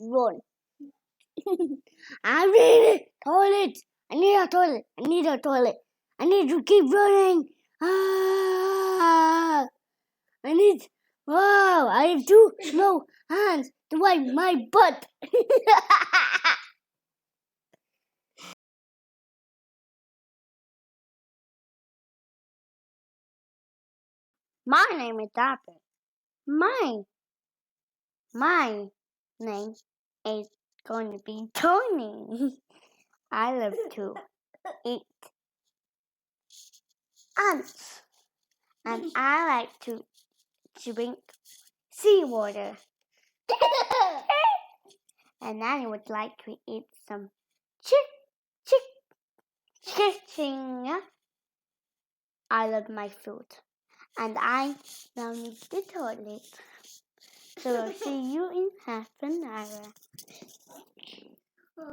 run. I need a toilet. I need a toilet. I need a toilet. I need to keep running. I need. Wow! I have 2 slow hands to wipe my butt. My name is Abbie. My name is going to be Tony. I love to eat ants, and I like to drink seawater. And I would like to eat some chicken. I love my food, and I now need the toilet. So I'll see you in half an hour.